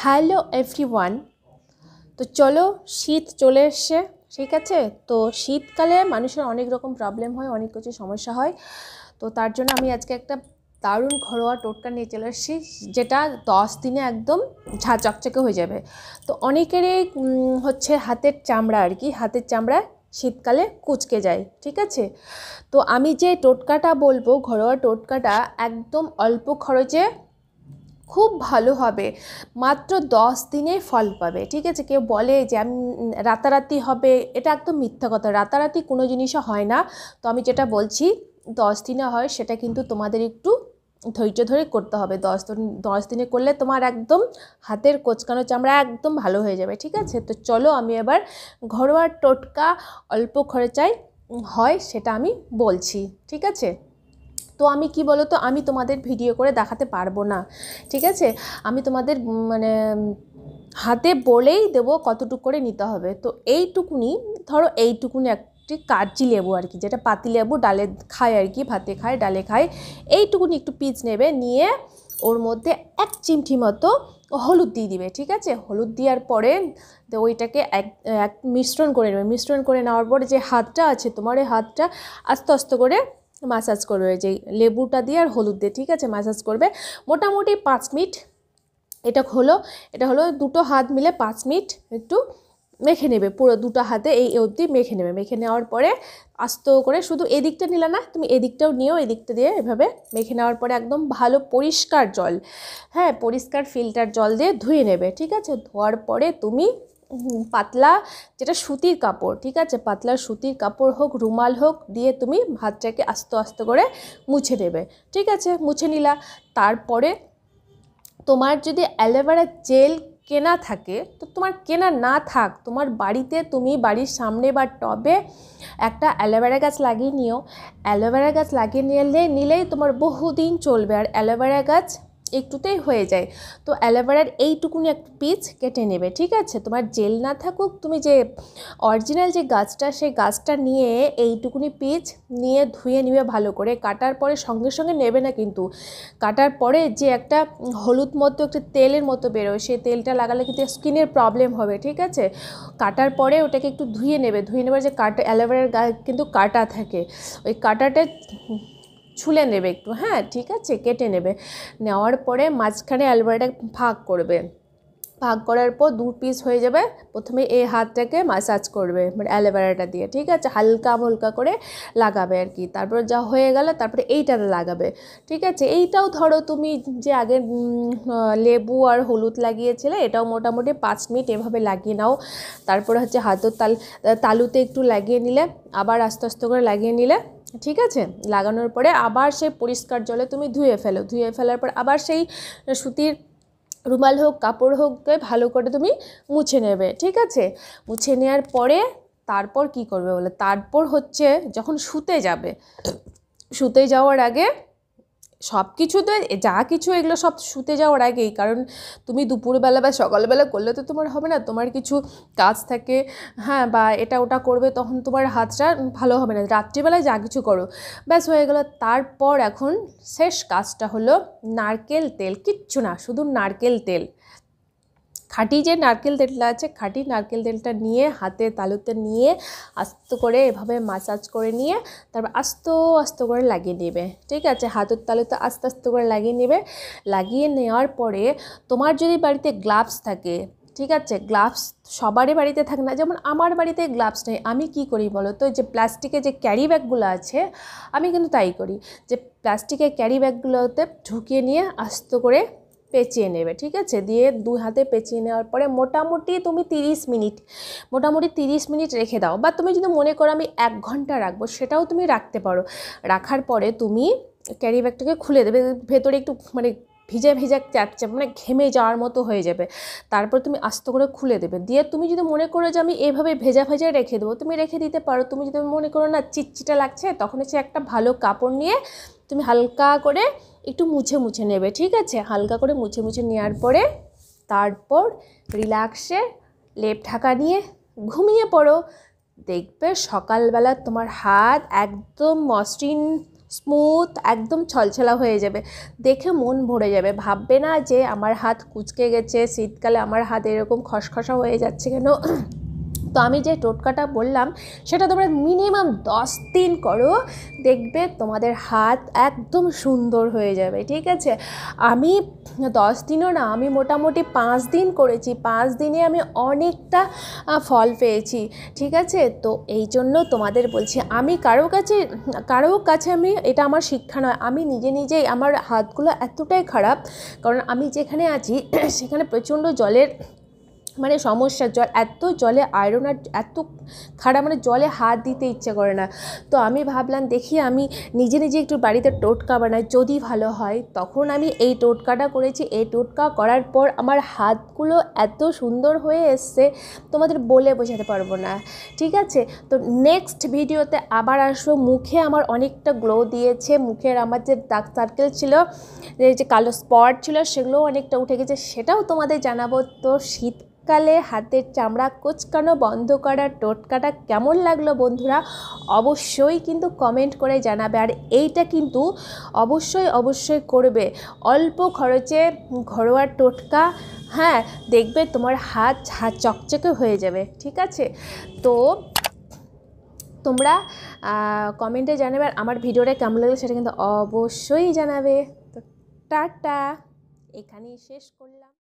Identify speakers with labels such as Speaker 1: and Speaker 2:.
Speaker 1: Hello everyone. তো চলো, শীত চলে এসছে, ঠিক আছে। তো শীতকালে মানুষের অনেক রকম প্রবলেম হয়, অনেক কিছু সমস্যা হয়। তো তার জন্য আমি আজকে একটা দারুণ ঘরোয়া টোটকা নিয়ে চলে এসেছি, যেটা 10 দিনে একদম ঝা চকচকে হয়ে যাবে। তো অনেকেরই হচ্ছে হাতের চামড়া, আর কি হাতের চামড়া শীতকালে কুঁচকে যায়, ঠিক আছে। তো আমি যে টোটকাটা বলবো, ঘরোয়া টোটকাটা একদম অল্প খরচে খুব ভালো হবে, মাত্র 10 দিনে ফল পাবে, ঠিক আছে। কেউ বলে যে আমি রাতারাতি হবে, এটা একদম মিথ্যা কথা। রাতারাতি কোনো জিনিসও হয় না। তো আমি যেটা বলছি 10 দিনে হয়, সেটা কিন্তু তোমাদের একটু ধৈর্য ধরে করতে হবে। 10 দিনে করলে তোমার একদম হাতের কোঁচকানো চামড়া একদম ভালো হয়ে যাবে, ঠিক আছে। তো চলো, আমি এবার ঘরোয়া টোটকা অল্প খরচায় হয় সেটা আমি বলছি, ঠিক আছে। তো আমি কি বলো তো, আমি তোমাদের ভিডিও করে দেখাতে পারবো না, ঠিক আছে। আমি তোমাদের মানে হাতে বলেই দেবো কতটুকু করে নিতে হবে। তো এইটুকুনি, ধরো এইটুকুনি একটি কাগজি লেবু আর কি, যেটা পাতি লেবু ডালে খায় আর কি, ভাতে খায় ডালে খায়। এইটুকুনি একটু পিস নেবে, নিয়ে ওর মধ্যে 1 চিমটি মতো হলুদ দিয়ে দিবে, ঠিক আছে। হলুদ দেওয়ার পরে তো ওইটাকে এক মিশ্রণ করে নেবে। মিশ্রণ করে নেওয়ার পরে যে হাতটা আছে তোমার, এই হাতটা আস্তে আস্তে করে মাসাজ করবে, যে লেবুটা দিয়ে আর হলুদ দিয়ে, ঠিক আছে। মাসাজ করবে মোটামুটি 5 মিনিট। এটা হলো দুটো হাত মিলে 5 মিনিট একটু মেখে নেবে, পুরো দুটো হাতে এই অবধি মেখে নেবে। মেখে নেওয়ার পরে আস্তে করে, শুধু এদিকটা নিলে না, তুমি এদিকটাও নিয়েও এদিকটা দিয়ে এভাবে মেখে নেওয়ার পরে একদম ভালো পরিষ্কার জল, হ্যাঁ পরিষ্কার ফিল্টার জল দিয়ে ধুয়ে নেবে, ঠিক আছে। ধোয়ার পরে তুমি পাতলা যেটা সুতির কাপড়, ঠিক আছে, পাতলা সুতির কাপড় হোক, রুমাল হোক, দিয়ে তুমি হাতটাকে আস্তে আস্তে করে মুছে নেবে, ঠিক আছে। মুছে নিলা। তারপরে তোমার যদি অ্যালোভেরা জেল কেনা থাকে, তো তোমার কেনা না থাক, তোমার বাড়িতে তুমি বাড়ির সামনে বা টবে একটা অ্যালোভেরা গাছ লাগিয়ে নিও। অ্যালোভেরা গাছ লাগিয়ে নিলেই তোমার বহুদিন চলবে। আর অ্যালোভেরা গাছ একটুতেই হয়ে যায়। তো অ্যালোভেরার এইটুকুনি একটা পিস কেটে নেবে, ঠিক আছে। তোমার জেল না থাকুক, তুমি যে অরিজিনাল যে গাছটা, সেই গাছটা নিয়ে এইটুকুনি পিস নিয়ে ধুয়ে নিবে ভালো করে। কাটার পরে সঙ্গে সঙ্গে নেবে না কিন্তু, কাটার পরে যে একটা হলুদ মতো একটা তেলের মতো বেরোয়, সেই তেলটা লাগালে কিন্তু স্কিনের প্রবলেম হবে, ঠিক আছে। কাটার পরে ওটাকে একটু ধুয়ে নেবার যে অ্যালোভেরার কিন্তু কাটা থাকে, ওই কাটাটা ছুলে নেবে একটু, হ্যাঁ ঠিক আছে, কেটে নেবে। নেওয়ার পরে মাঝখানে অ্যালোভেরাটা ভাগ করার পর 2 পিস হয়ে যাবে। প্রথমে এই হাতটাকে মাসাজ করবে মানে অ্যালোভেরাটা দিয়ে, ঠিক আছে, হালকা করে লাগাবে আর কি। তারপর যা হয়ে গেল, তারপরে এইটাতে লাগাবে, ঠিক আছে। এইটাও ধরো তুমি যে আগে লেবু আর হলুদ লাগিয়েছিলে, এটাও মোটামুটি 5 মিনিট এভাবে লাগিয়ে নাও। তারপরে হচ্ছে হাতের তালুতে একটু লাগিয়ে নিলে, আবার আস্তে আস্তে করে লাগিয়ে নিলে, ঠিক আছে। লাগানোর পরে আবার সেই পরিষ্কার জলে তুমি ধুয়ে ফেলার পর আবার সেই সুতির রুমাল হোক, কাপড় হোক, ভালো করে তুমি মুছে নেবে, ঠিক আছে। মুছে নেওয়ার পরে তারপর কি করবে বলে, তারপর হচ্ছে যখন শুতে যাওয়ার আগে সব কিছুতে যা কিছু এগুলো সব শুতে যাওয়ার আগেই, কারণ তুমি দুপুরবেলা বা সকালবেলা করলে তো তোমার হবে না, তোমার কিছু কাজ থাকে, হ্যাঁ, বা এটা ওটা করবে, তখন তোমার হাতটা ভালো হবে না। রাত্রিবেলায় যা কিছু করো, ব্যাস হয়ে গেল। তারপর এখন শেষ কাজটা হলো নারকেল তেল, কিচ্ছু না, শুধু নারকেল তেল, খাঁটি যে নারকেল তেলটা আছে, খাঁটি নারকেল তেলটা নিয়ে হাতে তালুতে নিয়ে আস্তে করে এভাবে মাসাজ করে নিয়ে তারপর আস্তে করে লাগিয়ে নেবে, ঠিক আছে। হাতের তালুতে আস্তে করে লাগিয়ে নেবে। লাগিয়ে নেওয়ার পরে তোমার যদি বাড়িতে গ্লাভস থাকে, ঠিক আছে, গ্লাভস সবারই বাড়িতে থাকে না, যেমন আমার বাড়িতে গ্লাভস নেই। আমি কি করি বলো তো, যে প্লাস্টিকের যে ক্যারি ব্যাগগুলো আছে, আমি কিন্তু তাই করি, যে প্লাস্টিকের ক্যারি ব্যাগগুলোতে ঢুকিয়ে নিয়ে আস্তে করে পেঁচিয়ে নেবে, ঠিক আছে। দিয়ে 2 হাতে পেঁচিয়ে নেওয়ার পরে মোটামুটি তুমি 30 মিনিট রেখে দাও। বা তুমি যদি মনে করো আমি 1 ঘন্টা রাখবো, সেটাও তুমি রাখতে পারো। রাখার পরে তুমি ক্যারি ব্যাগটাকে খুলে দেবে, ভেতরে একটু মানে ভিজা চ্যাপচ্যাপ মানে ঘেমে যাওয়ার মতো হয়ে যাবে। তারপর তুমি আস্তে করে খুলে দেবে। দিয়ে তুমি যদি মনে করো যে আমি এভাবে ভেজা রেখে দেবো, তুমি রেখে দিতে পারো। তুমি যদি মনে করো না চিটচিটা লাগছে, তখন হচ্ছে একটা ভালো কাপড় নিয়ে তুমি হালকা করে একটু মুছে নেবে, ঠিক আছে। হালকা করে মুছে নেওয়ার পরে তারপর রিল্যাক্সে লেপ ঢাকা নিয়ে ঘুমিয়ে পড়ো। দেখবে সকালবেলা তোমার হাত একদম মসৃণ স্মুথ, একদম ছলছলা হয়ে যাবে, দেখে মন ভরে যাবে। ভাববে না যে আমার হাত কুঁচকে গেছে, শীতকালে আমার হাত এরকম খসখসা হয়ে যাচ্ছে কেন। তো আমি যে টোটকাটা বললাম সেটা তোমরা মিনিমাম 10 দিন করো, দেখবে তোমাদের হাত একদম সুন্দর হয়ে যাবে, ঠিক আছে। আমি 10 দিনও না, আমি মোটামুটি 5 দিন করেছি, 5 দিনে আমি অনেকটা ফল পেয়েছি, ঠিক আছে। তো এই জন্য তোমাদের বলছি, আমি কারো কাছে আমি, এটা আমার শিক্ষা নয়, আমি নিজেই আমার হাতগুলো এতটাই খারাপ, কারণ আমি যেখানে আছি সেখানে প্রচণ্ড জলের মানে সমস্যা, এত জলে আয়রন আর এত খারাপ, মানে জলে হাত দিতে ইচ্ছে করে না। তো আমি ভাবলাম দেখি আমি নিজে একটু বাড়িতে টোটকা বানাই, যদি ভালো হয়। তখন আমি এই টোটকাটা করেছি। এই টোটকা করার পর আমার হাতগুলো এত সুন্দর হয়ে এসছে, তোমাদের বলে বোঝাতে পারবো না, ঠিক আছে। তো নেক্সট ভিডিওতে আবার আসবো। মুখে আমার অনেকটা গ্লো দিয়েছে, মুখের আমার যে ডার্ক সার্কেল ছিল, যে কালো স্পট ছিল, সেগুলোও অনেকটা উঠে গেছে, সেটাও তোমাদের জানাবো। তো শীতকালে হাতের চামড়া কোঁচকানো বন্ধ করার টোটকাটা কেমন লাগলো বন্ধুরা, অবশ্যই কিন্তু কমেন্ট করে জানাবে। আর এইটা কিন্তু অবশ্যই করবে, অল্প খরচে ঘরোয়া টোটকা। হ্যাঁ, দেখবে তোমার হাত চকচকে হয়ে যাবে, ঠিক আছে। তো তোমরা কমেন্টে জানাবে, আর আমার ভিডিওটা কেমন লাগলো সেটা কিন্তু অবশ্যই জানাবে। তো টাটা, এখানেই শেষ করলাম।